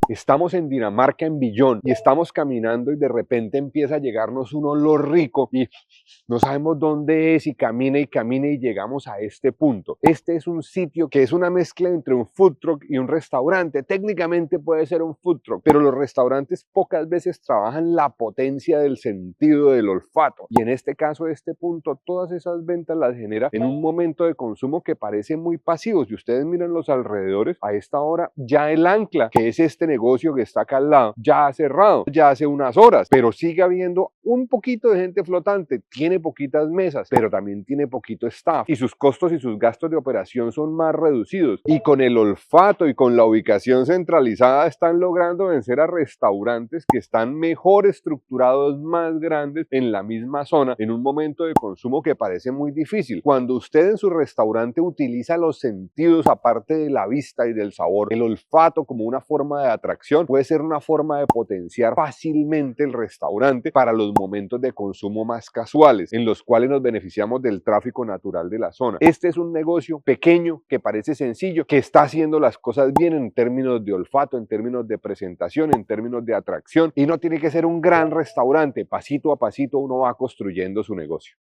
Estamos en Dinamarca, en Billón, y estamos caminando y de repente empieza a llegarnos un olor rico y no sabemos dónde es y camina y llegamos a este punto. Este es un sitio que es una mezcla entre un food truck y un restaurante. Técnicamente puede ser un food truck, pero los restaurantes pocas veces trabajan la potencia del sentido del olfato. Y en este caso, este punto, todas esas ventas las genera en un momento de consumo que parece muy pasivo. Si ustedes miran los alrededores, a esta hora ya el Ancla, que es este negocio que está acá al lado, ya ha cerrado, ya hace unas horas, pero sigue habiendo un poquito de gente flotante, tiene poquitas mesas, pero también tiene poquito staff y sus costos y sus gastos de operación son más reducidos. Y con el olfato y con la ubicación centralizada están logrando vencer a restaurantes que están mejor estructurados, más grandes en la misma zona, en un momento de consumo que parece muy difícil. Cuando usted en su restaurante utiliza los sentidos aparte de la vista y del sabor, el olfato como una forma de atracción, puede ser una forma de potenciar fácilmente el restaurante para los momentos de consumo más casuales, en los cuales nos beneficiamos del tráfico natural de la zona. Este es un negocio pequeño que parece sencillo, que está haciendo las cosas bien en términos de olfato, en términos de presentación, en términos de atracción, y no tiene que ser un gran restaurante. Pasito a pasito uno va construyendo su negocio.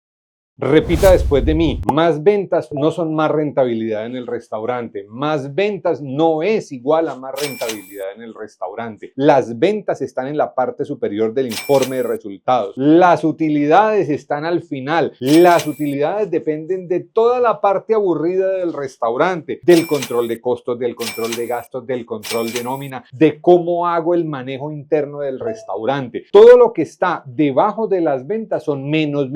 Repita después de mí, más ventas no son más rentabilidad en el restaurante. Más ventas no es igual a más rentabilidad en el restaurante. Las ventas están en la parte superior del informe de resultados. Las utilidades están al final. Las utilidades dependen de toda la parte aburrida del restaurante, del control de costos, del control de gastos, del control de nómina, de cómo hago el manejo interno del restaurante. Todo lo que está debajo de las ventas son menos.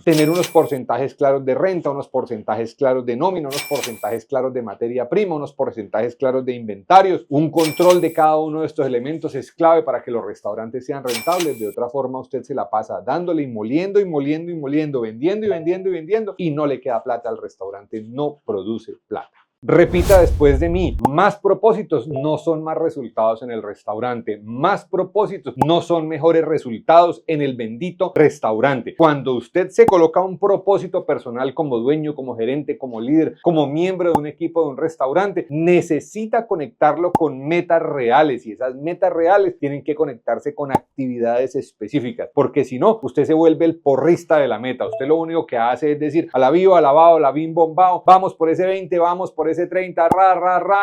Tener unos porcentajes claros de renta, unos porcentajes claros de nómina, unos porcentajes claros de materia prima, unos porcentajes claros de inventarios. Un control de cada uno de estos elementos es clave para que los restaurantes sean rentables. De otra forma, usted se la pasa dándole y moliendo, vendiendo y no le queda plata al restaurante, no produce plata. Repita después de mí, más propósitos no son más resultados en el restaurante, más propósitos no son mejores resultados en el bendito restaurante. Cuando usted se coloca un propósito personal como dueño, como gerente, como líder, como miembro de un equipo de un restaurante, necesita conectarlo con metas reales y esas metas reales tienen que conectarse con actividades específicas, porque si no, usted se vuelve el porrista de la meta. Usted lo único que hace es decir, a la viva, a la bao, a la bim bombao, vamos por ese 20, vamos por ese 30,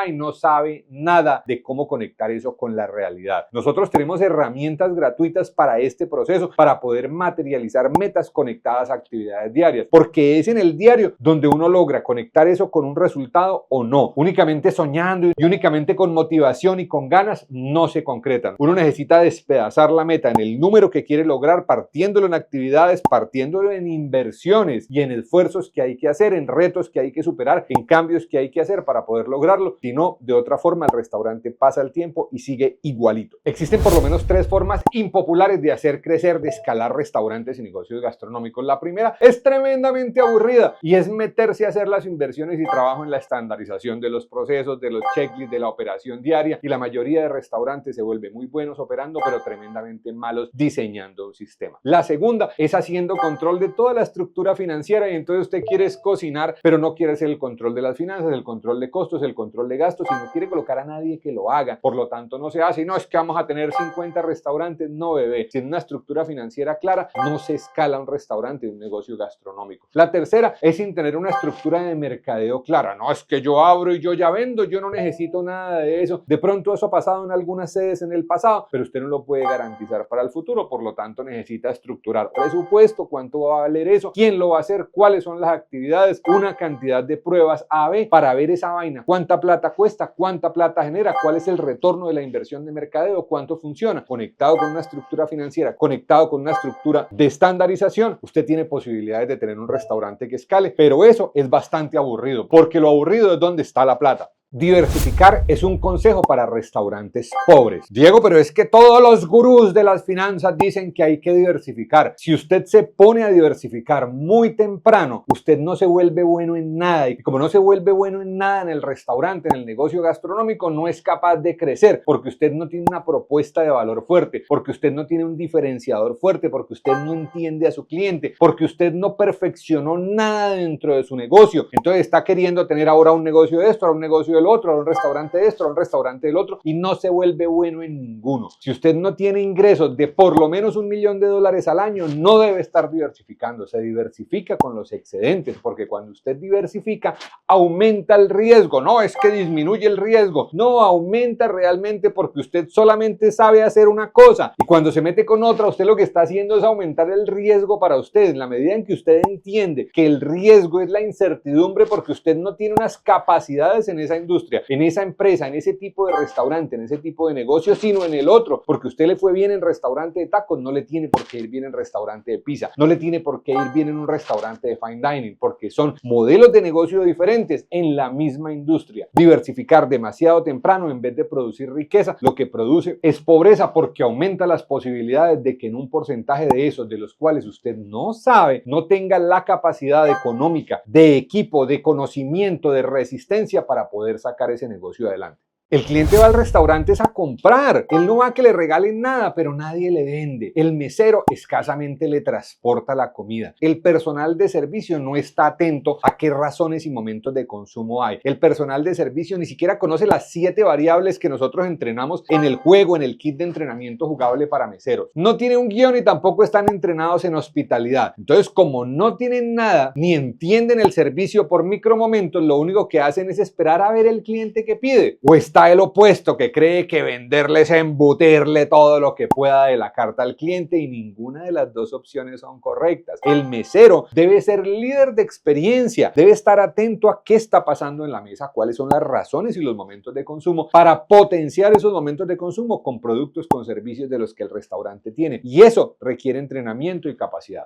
y no sabe nada de cómo conectar eso con la realidad. Nosotros tenemos herramientas gratuitas para este proceso, para poder materializar metas conectadas a actividades diarias, porque es en el diario donde uno logra conectar eso con un resultado o no. Únicamente soñando y únicamente con motivación y con ganas no se concretan. Uno necesita despedazar la meta en el número que quiere lograr, partiéndolo en actividades, partiéndolo en inversiones y en esfuerzos que hay que hacer, en retos que hay que superar, en cambios que hay que hacer para poder lograrlo. Si no, de otra forma el restaurante pasa el tiempo y sigue igualito. Existen por lo menos 3 formas impopulares de hacer crecer, de escalar restaurantes y negocios gastronómicos. La primera es tremendamente aburrida y es meterse a hacer las inversiones y trabajo en la estandarización de los procesos, de los checklists, de la operación diaria, y la mayoría de restaurantes se vuelven muy buenos operando, pero tremendamente malos diseñando un sistema. La segunda es haciendo control de toda la estructura financiera y entonces usted quiere cocinar, pero no quiere hacer el control de las finanzas, el control de costos, el control de gastos, y no quiere colocar a nadie que lo haga. Por lo tanto, no se hace. Y no es que vamos a tener 50 restaurantes. No, bebé. Sin una estructura financiera clara, no se escala un restaurante, un negocio gastronómico. La tercera es sin tener una estructura de mercadeo clara. No es que yo abro y yo ya vendo, yo no necesito nada de eso. De pronto eso ha pasado en algunas sedes en el pasado, pero usted no lo puede garantizar para el futuro. Por lo tanto, necesita estructurar presupuesto, cuánto va a valer eso, quién lo va a hacer, cuáles son las actividades, una cantidad de pruebas A/B para ver esa vaina, cuánta plata cuesta, cuánta plata genera, cuál es el retorno de la inversión de mercadeo, cuánto funciona. Conectado con una estructura financiera, conectado con una estructura de estandarización, usted tiene posibilidades de tener un restaurante que escale, pero eso es bastante aburrido, porque lo aburrido es donde está la plata. Diversificar es un consejo para restaurantes pobres. Diego, pero es que todos los gurús de las finanzas dicen que hay que diversificar. Si usted se pone a diversificar muy temprano, usted no se vuelve bueno en nada. Y como no se vuelve bueno en nada en el restaurante, en el negocio gastronómico, no es capaz de crecer porque usted no tiene una propuesta de valor fuerte, porque usted no tiene un diferenciador fuerte, porque usted no entiende a su cliente, porque usted no perfeccionó nada dentro de su negocio. Entonces está queriendo tener ahora un negocio de esto, ahora un negocio del otro, ahora un restaurante de esto, ahora un restaurante del otro, y no se vuelve bueno en ninguno. Si usted no tiene ingresos de por lo menos $1.000.000 al año, no debe estar diversificando. Se diversifica con los excedentes, porque cuando usted diversifica, aumenta el riesgo. No es que disminuye el riesgo, no, aumenta realmente porque usted solamente sabe hacer una cosa, y cuando se mete con otra, usted lo que está haciendo es aumentar el riesgo para usted. En la medida en que usted entiende que el riesgo es la incertidumbre porque usted no tiene unas capacidades en esa industria, en esa empresa, en ese tipo de restaurante, en ese tipo de negocio, sino en el otro, porque usted le fue bien en restaurante de tacos, no le tiene por qué ir bien en restaurante de pizza, no le tiene por qué ir bien en un restaurante de fine dining, porque son modelos de negocio diferentes en la misma industria. Diversificar demasiado temprano en vez de producir riqueza, lo que produce es pobreza, porque aumenta las posibilidades de que en un porcentaje de esos de los cuales usted no sabe, no tenga la capacidad económica, de equipo, de conocimiento, de resistencia para poder sacar ese negocio adelante. El cliente va al restaurante a comprar, él no va a que le regalen nada, pero nadie le vende. El mesero escasamente le transporta la comida. El personal de servicio no está atento a qué razones y momentos de consumo hay. El personal de servicio ni siquiera conoce las 7 variables que nosotros entrenamos en el juego, en el kit de entrenamiento jugable para meseros. No tiene un guión y tampoco están entrenados en hospitalidad. Entonces, como no tienen nada, ni entienden el servicio por micromomentos, lo único que hacen es esperar a ver el cliente que pide. O está el opuesto, que cree que venderle es embutirle todo lo que pueda de la carta al cliente, y ninguna de las dos opciones son correctas. El mesero debe ser líder de experiencia, debe estar atento a qué está pasando en la mesa, cuáles son las razones y los momentos de consumo para potenciar esos momentos de consumo con productos, con servicios de los que el restaurante tiene. Y eso requiere entrenamiento y capacidad.